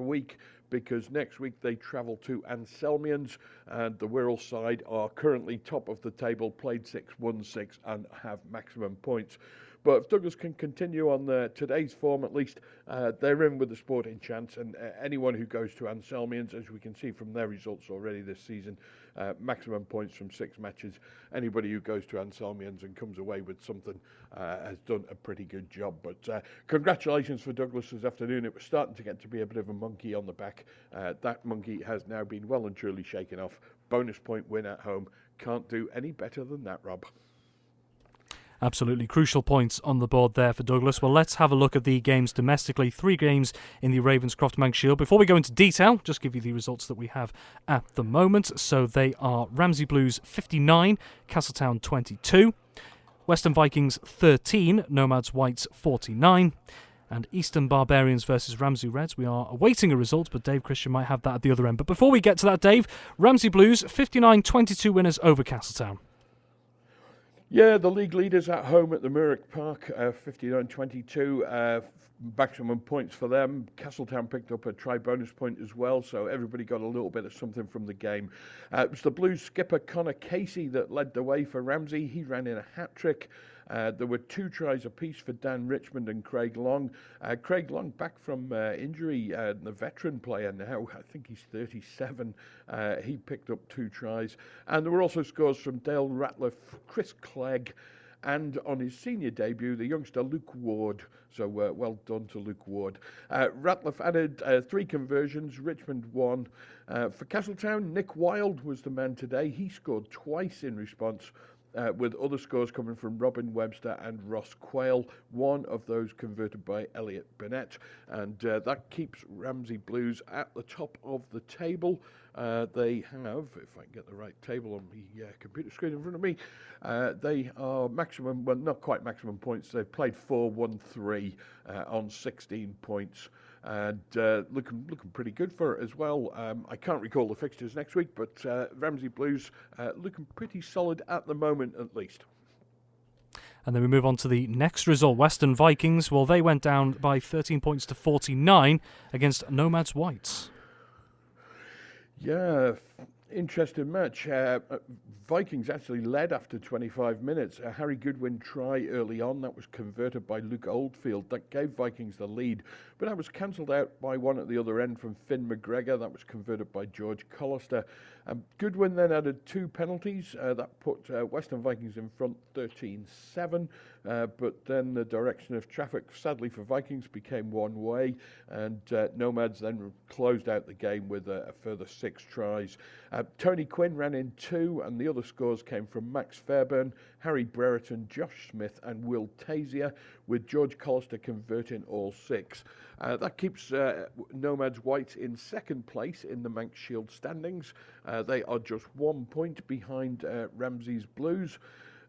week, because next week they travel to Anselmians, and the Wirral side are currently top of the table, played 6, won 6 and have maximum points. But if Douglas can continue on today's form, at least, they're in with a sporting chance. And anyone who goes to Anselmians, as we can see from their results already this season, maximum points from 6 matches. Anybody who goes to Anselmians and comes away with something has done a pretty good job. But congratulations for Douglas this afternoon. It was starting to get to be a bit of a monkey on the back. That monkey has now been well and truly shaken off. Bonus point win at home. Can't do any better than that, Rob. Absolutely crucial points on the board there for Douglas. Well, let's have a look at the games domestically. 3 games in the Ravenscroft Manx Shield. Before we go into detail, just give you the results that we have at the moment. So they are Ramsey Blues 59, Castletown 22, Western Vikings 13, Nomads Whites 49, and Eastern Barbarians versus Ramsey Reds. We are awaiting a result, but Dave Christian might have that at the other end. But before we get to that, Dave, Ramsey Blues 59-22 winners over Castletown. Yeah, the league leaders at home at the Murrick Park, 59-22, maximum points for them. Castletown picked up a try bonus point as well, so everybody got a little bit of something from the game. It was the Blues skipper Connor Casey that led the way for Ramsey. He ran in a hat-trick. There were 2 tries apiece for Dan Richmond and Craig Long. Craig Long back from injury, the veteran player now, I think he's 37. He picked up 2 tries. And there were also scores from Dale Ratliff, Chris Clegg, and on his senior debut, the youngster Luke Ward. So well done to Luke Ward. Ratliff added 3 conversions, Richmond 1. For Castletown, Nick Wilde was the man today. He scored twice in response, with other scores coming from Robin Webster and Ross Quayle, one of those converted by Elliot Burnett. And that keeps Ramsey Blues at the top of the table. They have, if I can get the right table on the computer screen in front of me, they are maximum, well, not quite maximum points. They've played 4, won 3 on 16 points. And looking pretty good for it as well. I can't recall the fixtures next week, but Ramsey Blues looking pretty solid at the moment, at least. And then we move on to the next result. Western Vikings, well, they went down by 13 points to 49 against Nomads Whites. Yeah, interesting match. Vikings actually led after 25 minutes. A Harry Goodwin try early on that was converted by Luke Oldfield. That gave Vikings the lead, but that was cancelled out by one at the other end from Finn McGregor. That was converted by George Collister. Goodwin then added 2 penalties. That put Western Vikings in front 13-7. But then the direction of traffic, sadly for Vikings, became one way, and Nomads then closed out the game with a further 6 tries. Tony Quinn ran in 2, and the other scores came from Max Fairburn, Harry Brereton, Josh Smith, and Will Tazier, with George Collister converting all 6. That keeps Nomads White in second place in the Manx Shield standings. They are just 1 point behind Ramsey's Blues.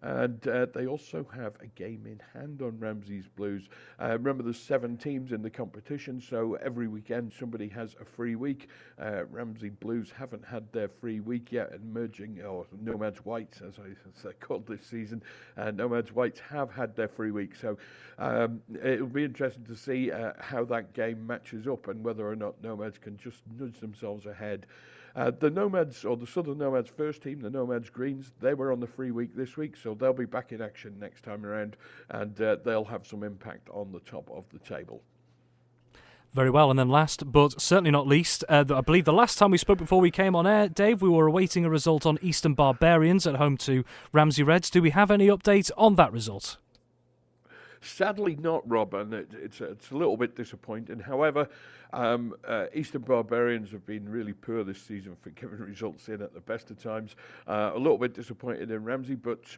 And they also have a game in hand on Ramsey's Blues. Remember, there's 7 teams in the competition, so every weekend somebody has a free week. Ramsey Blues haven't had their free week yet, or Nomads Whites, as they're called this season. Nomads Whites have had their free week, so it'll be interesting to see how that game matches up and whether or not Nomads can just nudge themselves ahead. The Nomads, or the Southern Nomads first team, the Nomads Greens, they were on the free week this week, so they'll be back in action next time around, and they'll have some impact on the top of the table. Very well, and then last but certainly not least, I believe the last time we spoke before we came on air, Dave, we were awaiting a result on Eastern Barbarians at home to Ramsey Reds. Do we have any update on that result? Sadly not, Rob, and it's a little bit disappointing. However, Eastern Barbarians have been really poor this season for giving results in at the best of times. A little bit disappointed in Ramsey, but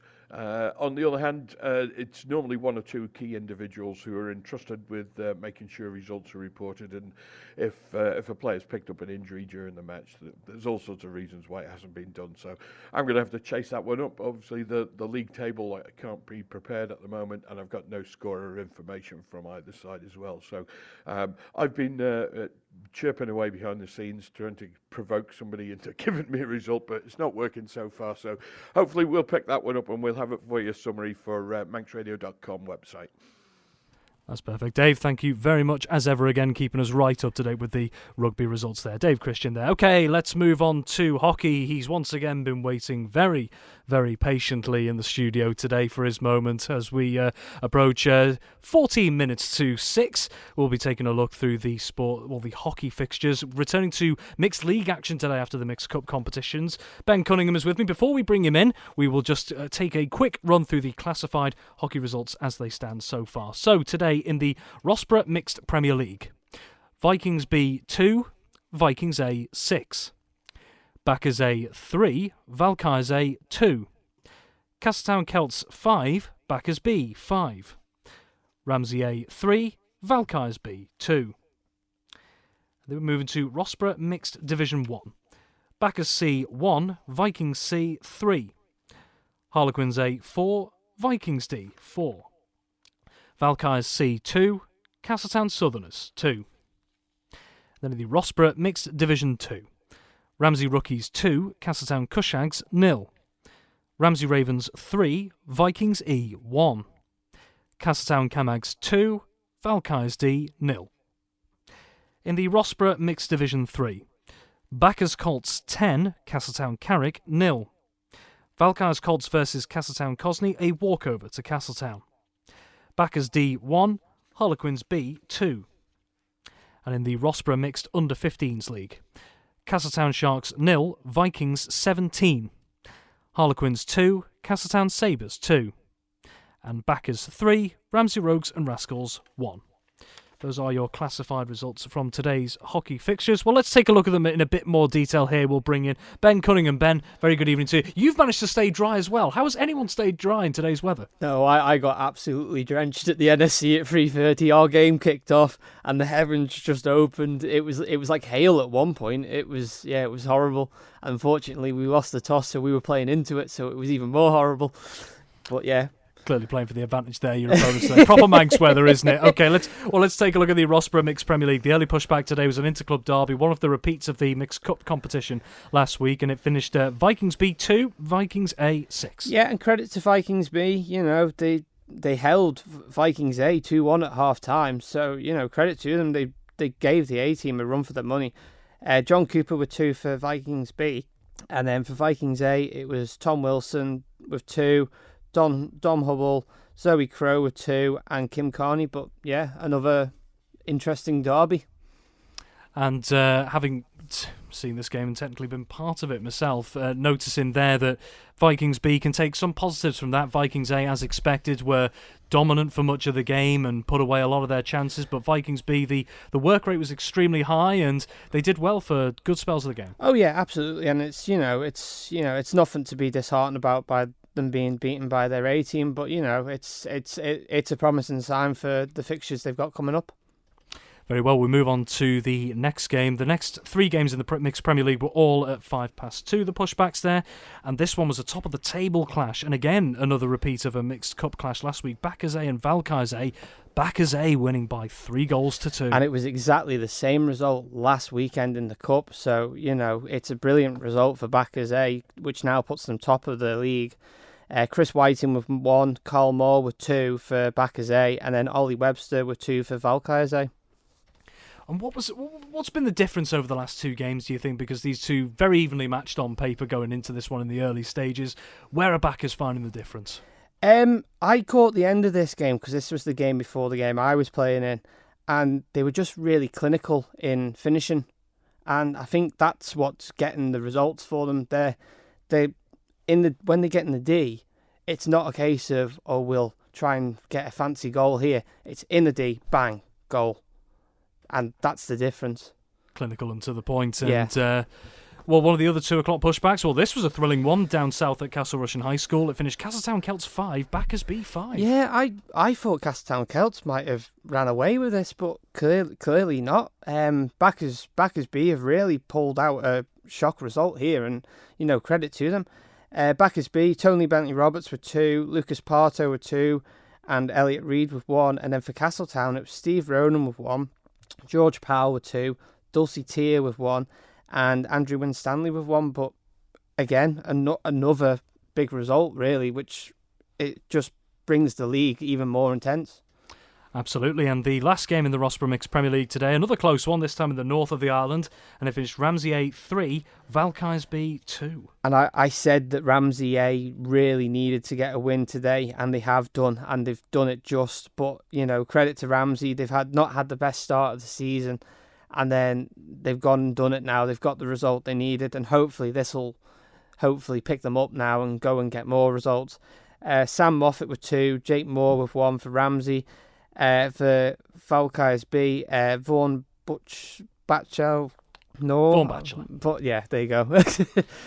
on the other hand, it's normally 1 or 2 key individuals who are entrusted with making sure results are reported, and if a player's picked up an injury during the match, there's all sorts of reasons why it hasn't been done. So I'm going to have to chase that one up. Obviously, the league table can't be prepared at the moment, and I've got no scorer information from either side as well. So I've been chirping away behind the scenes trying to provoke somebody into giving me a result, but it's not working so far. So hopefully we'll pick that one up and we'll have it for you, summary for manxradio.com website. That's perfect. Dave, thank you very much, as ever again, keeping us right up to date with the rugby results there. Dave Christian there. Okay, let's move on to hockey. He's once again been waiting very, very patiently in the studio today for his moment as we approach 14 minutes to 6. We'll be taking a look through the the hockey fixtures, returning to mixed league action today after the Mixed Cup competitions. Ben Cunningham is with me. Before we bring him in, we will just take a quick run through the classified hockey results as they stand so far. So today in the Rossborough Mixed Premier League, Vikings B 2, Vikings A 6. Backers A 3, Valkyries A 2. Castletown Celts 5, Backers B 5. Ramsey A 3, Valkyries B 2. Then we're moving to Rossborough Mixed Division 1. Backers C 1, Vikings C 3. Harlequins A 4, Vikings D 4. Valkyries C 2, Castletown Southerners 2. Then in the Rossborough Mixed Division 2. Ramsey Rookies 2, Castletown Cushags 0. Ramsey Ravens 3, Vikings E 1. Castletown Camags 2, Valkyries D 0. In the Rossborough Mixed Division 3. Backers Colts 10, Castletown Carrick 0. Valkyries Colts versus Castletown Cosney, a walkover to Castletown. Backers D 1, Harlequins B 2. And in the Rossborough Mixed Under-15s League, Castletown Sharks 0, Vikings 17. Harlequins 2, Castletown Sabres 2. And Backers 3, Ramsey Rogues and Rascals 1. Those are your classified results from today's hockey fixtures. Well, let's take a look at them in a bit more detail here. We'll bring in Ben Cunningham. Ben, very good evening to you. You've managed to stay dry as well. How has anyone stayed dry in today's weather? No, I got absolutely drenched at the NSC at 3:30. Our game kicked off and the heavens just opened. It was like hail at one point. It was horrible. Unfortunately, we lost the toss, so we were playing into it, so it was even more horrible. But yeah. Clearly playing for the advantage there, your opponents there. Proper Manx weather, isn't it? Okay, let's take a look at the Rossborough Mixed Premier League. The early pushback today was an interclub derby, one of the repeats of the Mixed Cup competition last week, and it finished Vikings B 2, Vikings A 6. Yeah, and credit to Vikings B. You know, they they held Vikings A 2-1 at half time. So, credit to them. They gave the A team a run for their money. John Cooper with 2 for Vikings B. And then for Vikings A, it was Tom Wilson with 2, Dom Hubble, Zoe Crow with 2, and Kim Carney. But yeah, another interesting derby. And having seen this game and technically been part of it myself, noticing there that Vikings B can take some positives from that. Vikings A, as expected, were dominant for much of the game and put away a lot of their chances, but Vikings B, the work rate was extremely high and they did well for good spells of the game. Oh yeah, absolutely. And it's nothing to be disheartened about by them being beaten by their A team, but it's a promising sign for the fixtures they've got coming up. Very well, we move on to the next game. The next 3 games in the Mixed Premier League were all at 2:05, the pushbacks there. And this one was a top-of-the-table clash. And again, another repeat of a mixed cup clash last week. Backers A and Valkyries A. Backers A winning by 3-2. And it was exactly the same result last weekend in the cup. So, it's a brilliant result for Backers A, which now puts them top of the league. Chris Whiting with 1, Carl Moore with 2 for Backers A, and then Ollie Webster with 2 for Valkyries A. And what's been the difference over the last 2 games, do you think? Because these two very evenly matched on paper going into this one in the early stages. Where are backers finding the difference? I caught the end of this game because this was the game before the game I was playing in, and they were just really clinical in finishing, and I think that's what's getting the results for them. When they get in the D, it's not a case of we'll try and get a fancy goal here. It's in the D, bang, goal. And that's the difference. Clinical and to the point. And, yeah. One of the other 2:00 pushbacks. Well, this was a thrilling one down south at Castle Rushen High School. It finished Castletown Celts 5, Backers B 5. Yeah, I thought Castletown Celts might have ran away with this, but clearly not. Backers B have really pulled out a shock result here, and credit to them. Backers B, Tony Bentley Roberts with 2, Lucas Parto with 2, and Elliot Reid with 1. And then for Castletown, it was Steve Ronan with 1. George Powell with 2, Dulcie Tier with 1, and Andrew Winstanley with 1. But again, another big result, really, which it just brings the league even more intense. Absolutely, and the last game in the Rossborough Mixed Premier League today, another close one, this time in the north of the island, and it finished Ramsey A 3, Valkyries B 2. And I said that Ramsey A really needed to get a win today, and they have done, and they've done it just. But, credit to Ramsey, they've not had the best start of the season, and then they've gone and done it now. They've got the result they needed, and hopefully this will pick them up now and go and get more results. Sam Moffat with 2, Jake Moore with 1 for Ramsey. For Valkyries B, Vaughan Batchel. No, Vaughan Batchelor. But yeah, there you go.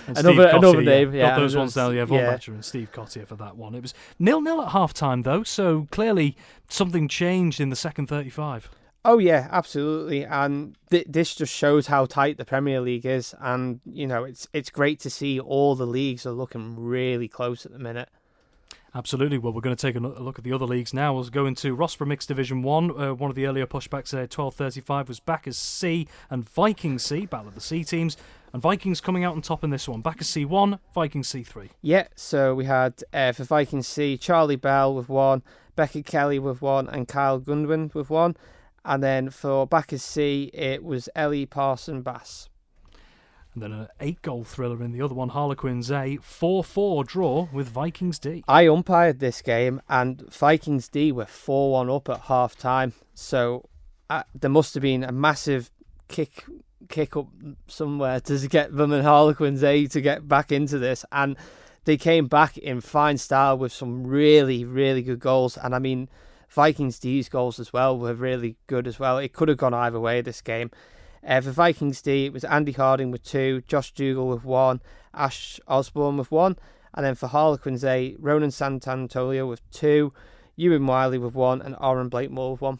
another name. Yeah, got those ones down. Yeah, Vaughan Batchelor and Steve Cottier for that one. It was 0-0 at half time though, so clearly something changed in the second 35. Oh yeah, absolutely, and this just shows how tight the Premier League is, and it's great to see all the leagues are looking really close at the minute. Absolutely. Well, we're going to take a look at the other leagues now. We'll go into Rossborough Mixed Division 1. One of the earlier pushbacks there, 12:35, was Backers C and Vikings C, battle of the C teams. And Vikings coming out on top in this one. Backers C 1, Vikings C 3. Yeah, so we had for Vikings C, Charlie Bell with 1, Becky Kelly with 1, and Kyle Gundwin with 1. And then for Backers C, it was Ellie Parson-Bass. And then an 8-goal thriller in the other one, Harlequins A, 4-4 draw with Vikings D. I umpired this game, and Vikings D were 4-1 up at half time. So there must have been a massive kick up somewhere to get them and Harlequins A to get back into this. And they came back in fine style with some really, really good goals. And I mean, Vikings D's goals as well were really good as well. It could have gone either way this game. For Vikings D, it was Andy Harding with 2, Josh Dougal with 1, Ash Osborne with 1, and then for Harlequins A, Ronan Sant'Antonio with 2, Ewan Wiley with 1, and Oren Blakemore with 1.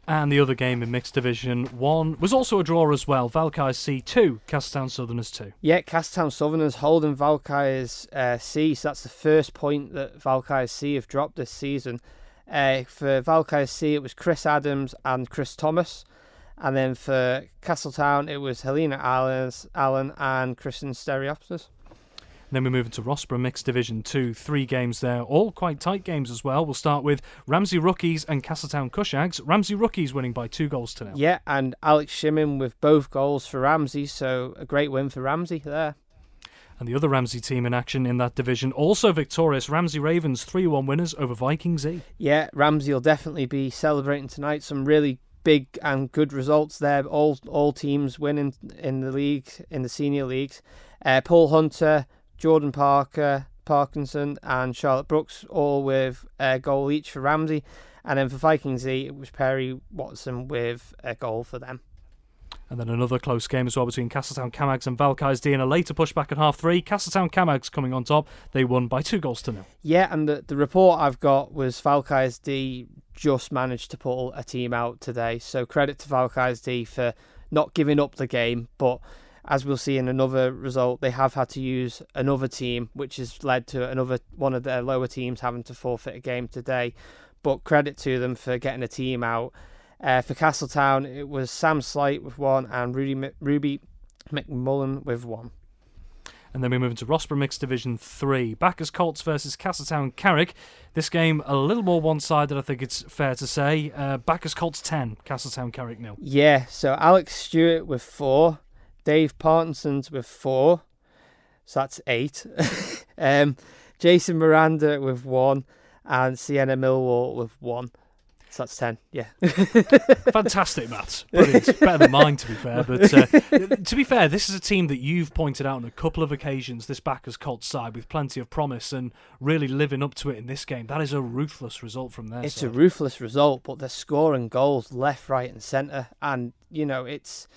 And the other game in Mixed Division 1 was also a draw as well, Valkyries C 2, Castletown Southerners 2. Yeah, Castletown Southerners holding Valkyries C, so that's the first point that Valkyries C have dropped this season. For Valkyries C, it was Chris Adams and Chris Thomas. And then for Castletown, it was Helena Allen and Kristen Stereopsis. Then we move into Rossborough Mixed Division 2, 3 games there, all quite tight games as well. We'll start with Ramsey Rookies and Castletown Cushags. Ramsey Rookies winning by 2-0. Yeah, and Alex Shimmin with both goals for Ramsey, so a great win for Ramsey there. And the other Ramsey team in action in that division, also victorious, Ramsey Ravens 3-1 winners over Viking Z. Yeah, Ramsey will definitely be celebrating tonight. Some really big and good results there. All teams winning in the league, in the senior leagues. Paul Hunter, Jordan Parkinson and Charlotte Brooks, all with a goal each for Ramsey. And then for Viking Z, it was Perry Watson with a goal for them. And then another close game as well between Castletown Camags and Valkyries D, and a later pushback at half-3. Castletown Camags coming on top. They won by 2-0. Yeah, and the report I've got was Valkyries D just managed to pull a team out today. So credit to Valkyries D for not giving up the game, but as we'll see in another result, they have had to use another team, which has led to another one of their lower teams having to forfeit a game today. But credit to them for getting a team out. For Castletown, it was Sam Slight with 1 and Ruby McMullen with 1. And then we move into Rossborough Mixed Division 3. Bacchus Colts versus Castletown Carrick. This game a little more one-sided, I think it's fair to say. Bacchus Colts 10, Castletown Carrick 0. Yeah, so Alex Stewart with 4. Dave Parkinson's with 4, so that's 8. Jason Miranda with 1, and Sienna Millwall with 1, so that's 10. Yeah, fantastic maths, brilliant. Better than mine, to be fair. But to be fair, this is a team that you've pointed out on a couple of occasions. This Bacchus Colts side with plenty of promise and really living up to it in this game. That is a ruthless result from their It's side. a ruthless result, but they're scoring goals left, right, and centre, and you know it's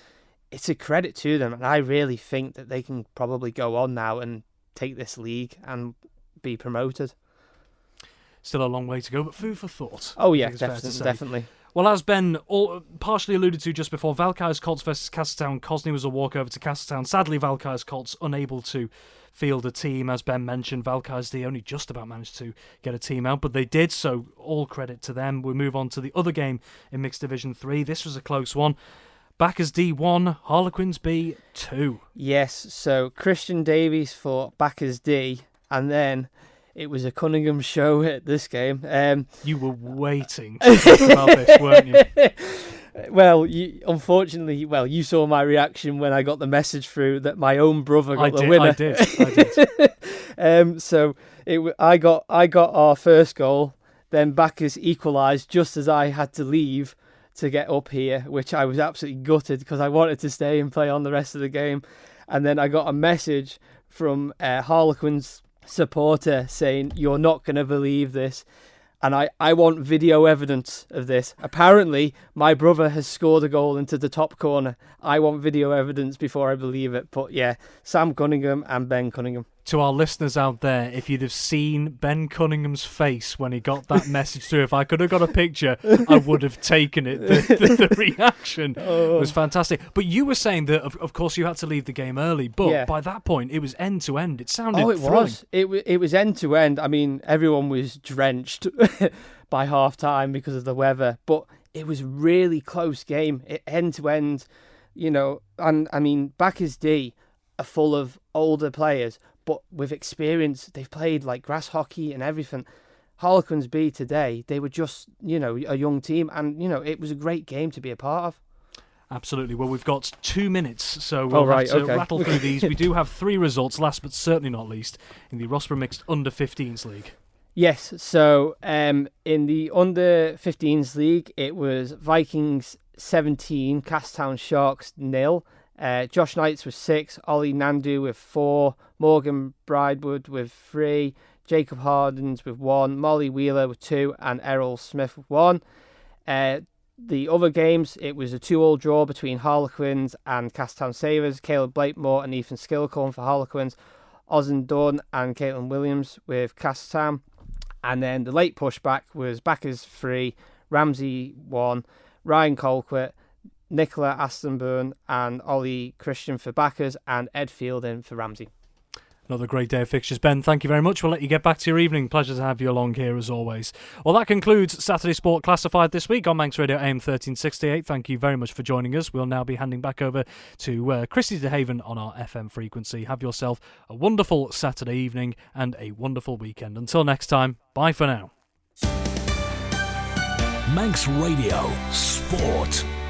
a credit to them, and I really think that they can probably go on now and take this league and be promoted. Still a long way to go, but food for thought. Oh yeah, I think it's fair to say. definitely. Well, as Ben partially alluded to just before, Valkyries Colts versus Castletown Cosney was a walkover to Castletown. Sadly, Valkyries Colts unable to field a team. As Ben mentioned, Valkyries D only just about managed to get a team out, but they did, so all credit to them. We move on to the other game in Mixed Division 3. This was a close one. Bacchus D 1, Harlequins B 2. Yes, so Christian Davies for Bacchus D, and then it was a Cunningham show at this game. You were waiting to talk about this, weren't you? Well, unfortunately, you saw my reaction when I got the message through that my own brother got the winner. I did. So I got our first goal, then Bacchus equalised just as I had to leave to get up here, which I was absolutely gutted because I wanted to stay and play on the rest of the game. And then I got a message from a Harlequins supporter saying, "You're not going to believe this." And I want video evidence of this. Apparently, my brother has scored a goal into the top corner. I want video evidence before I believe it. But yeah, Sam Cunningham and Ben Cunningham. To our listeners out there, if you'd have seen Ben Cunningham's face when he got that message through, if I could have got a picture, I would have taken it. The reaction was fantastic. But you were saying that, of course, you had to leave the game early, but by that point, it was end to end. It sounded thrilling. It was end to end. I mean, everyone was drenched by half time because of the weather, but it was really close game. End to end, you know. And I mean, Bacchus D are full of older players, but with experience. They've played like grass hockey and everything. Harlequins B today, they were just, you know, a young team, and you know, it was a great game to be a part of. Absolutely. Well, we've got 2 minutes, so we'll have to rattle through these. We do have 3 results, last but certainly not least, in the Rossborough Mixed Under-15s League. Yes, so in the Under-15s League, it was Vikings 17, Castletown Sharks 0. Josh Knights with 6, Ollie Nandu with 4, Morgan Bridewood with 3, Jacob Hardens with 1, Molly Wheeler with 2, and Errol Smith with 1. The other games, it was a 2-2 draw between Harlequins and Castletown Savers, Caleb Blakemore and Ethan Skilcorn for Harlequins, Ozen Dunn and Caitlin Williams with Castletown. And then the late pushback was Bacchus 3, Ramsey 1, Ryan Colquitt, Nicola Astonburn and Ollie Christian for Bacchus, and Ed Fielding for Ramsey. Another great day of fixtures. Ben, thank you very much. We'll let you get back to your evening. Pleasure to have you along here as always. Well, that concludes Saturday Sport Classified this week on Manx Radio AM 1368. Thank you very much for joining us. We'll now be handing back over to Christy DeHaven on our FM frequency. Have yourself a wonderful Saturday evening and a wonderful weekend. Until next time, bye for now. Manx Radio Sport.